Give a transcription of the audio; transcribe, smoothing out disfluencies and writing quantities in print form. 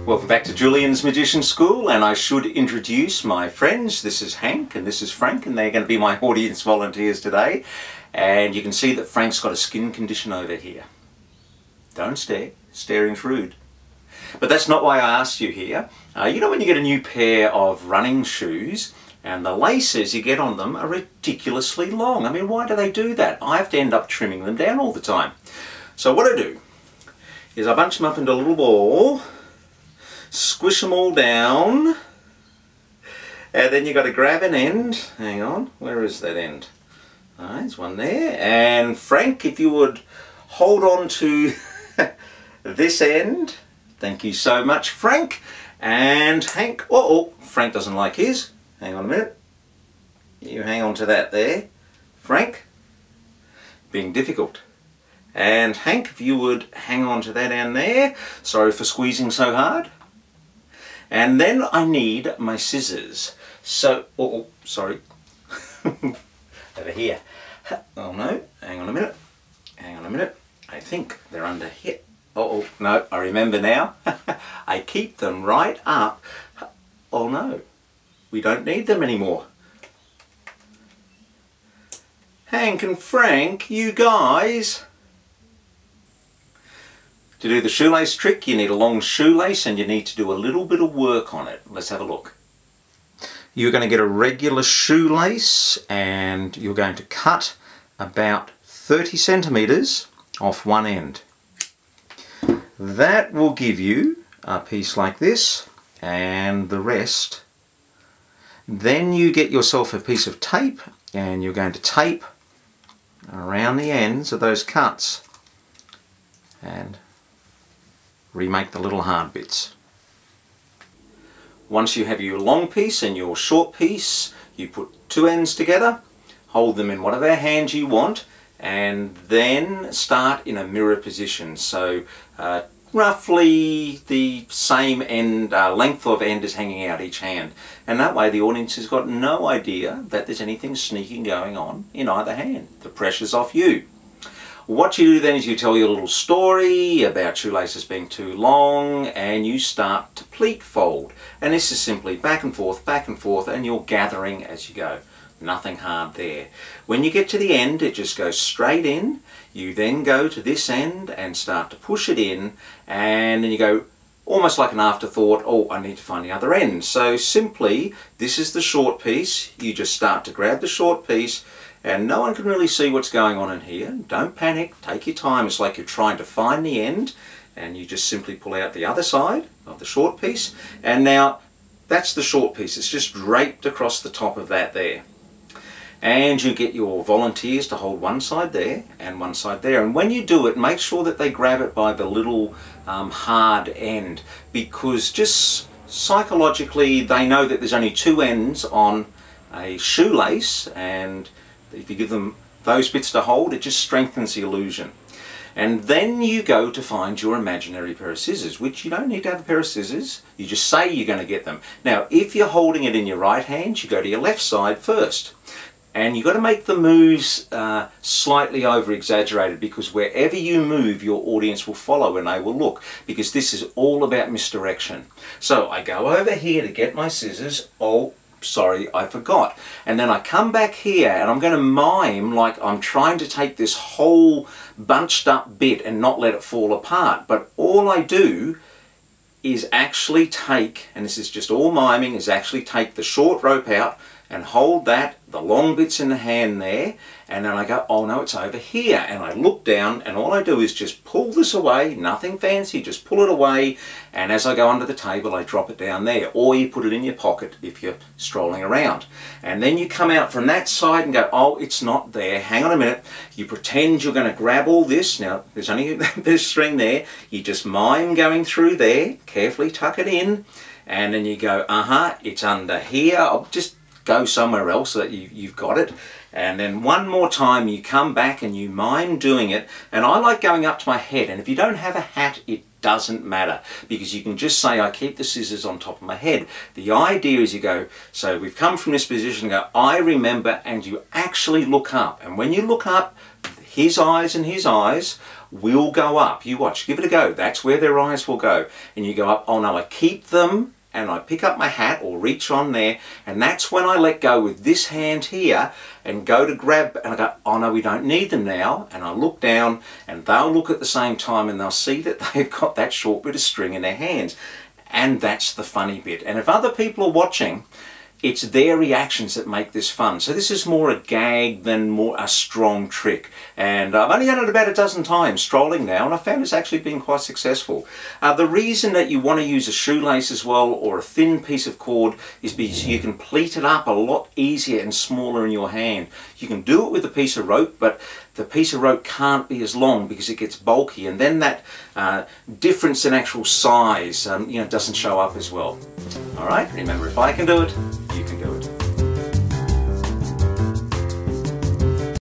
Welcome back to Julian's Magician School, and I should introduce my friends. This is Hank and this is Frank, and they're going to be my audience volunteers today. And you can see that Frank's got a skin condition over here. Don't stare. Staring's rude. But that's not why I asked you here. You know when you get a new pair of running shoes and the laces you get on them are ridiculously long. I mean, why do they do that? I have to end up trimming them down all the time. So what I do is I bunch them up into a little ball, squish them all down, and then you've got to grab an end. Hang on, where is that end? There's one there. And Frank, if you would hold on to this end. Thank you so much, Frank. And Hank, oh, Frank doesn't like his. Hang on a minute. You hang on to that there. Frank, being difficult. And Hank, if you would hang on to that end there. Sorry for squeezing so hard. And then I need my scissors. So, sorry. Over here. Oh no, hang on a minute. Hang on a minute. I think they're under here. Oh no, I remember now. I keep them right up. Oh no, we don't need them anymore. Hank and Frank, you guys. To do the shoelace trick, you need a long shoelace and you need to do a little bit of work on it. Let's have a look. You're going to get a regular shoelace and you're going to cut about 30 centimeters off one end. That will give you a piece like this and the rest. Then you get yourself a piece of tape and you're going to tape around the ends of those cuts and remake the little hard bits. Once you have your long piece and your short piece, you put two ends together, hold them in whatever hand you want, and then start in a mirror position. So roughly the same end, length of end is hanging out each hand. And that way the audience has got no idea that there's anything sneaking going on in either hand. The pressure's off you. What you do then is you tell your little story about shoelaces being too long and you start to pleat fold. And this is simply back and forth, and you're gathering as you go. Nothing hard there. When you get to the end, it just goes straight in. You then go to this end and start to push it in, and then you go almost like an afterthought, oh, I need to find the other end. So simply, this is the short piece. You just start to grab the short piece, and no one can really see what's going on in here. Don't panic, take your time. It's like you're trying to find the end, and you just simply pull out the other side of the short piece. And now, that's the short piece. It's just draped across the top of that there. And you get your volunteers to hold one side there and one side there. And when you do it, make sure that they grab it by the little hard end, because just psychologically they know that there's only two ends on a shoelace, and if you give them those bits to hold, it just strengthens the illusion. And then you go to find your imaginary pair of scissors, which you don't need to have a pair of scissors. You just say you're going to get them. Now, if you're holding it in your right hand, you go to your left side first. And you've got to make the moves slightly over-exaggerated, because wherever you move, your audience will follow and they will look, because this is all about misdirection. So I go over here to get my scissors. Oh, sorry, I forgot. And then I come back here and I'm going to mime like I'm trying to take this whole bunched up bit and not let it fall apart. But all I do is actually take, and this is just all miming, is actually take the short rope out and hold that, the long bits in the hand there, and then I go, oh no, it's over here, and I look down, and all I do is just pull this away, nothing fancy, just pull it away, and as I go under the table I drop it down there, or you put it in your pocket if you're strolling around. And then you come out from that side and go, oh, it's not there, hang on a minute. You pretend you're going to grab all this. Now there's only this string there, you just mime going through there, carefully tuck it in, and then you go, it's under here. I'll just go somewhere else so that you've got it. And then one more time you come back and you mime doing it. And I like going up to my head, and if you don't have a hat, it doesn't matter, because you can just say I keep the scissors on top of my head. The idea is you go, so we've come from this position, go, I remember, and you actually look up. And when you look up, his eyes and his eyes will go up. You watch, give it a go. That's where their eyes will go. And you go up, oh no, I keep them, and I pick up my hat or reach on there, and that's when I let go with this hand here and go to grab, and I go, oh no, we don't need them now, and I look down, and they'll look at the same time and they'll see that they've got that short bit of string in their hands. And that's the funny bit. And if other people are watching, it's their reactions that make this fun. So this is more a gag than more a strong trick. And I've only done it about a dozen times, strolling now, and I found it's actually been quite successful. The reason that you want to use a shoelace as well, or a thin piece of cord, is because you can pleat it up a lot easier and smaller in your hand. You can do it with a piece of rope, but the piece of rope can't be as long because it gets bulky, and then that difference in actual size doesn't show up as well. Alright, remember, if I can do it, you can do it.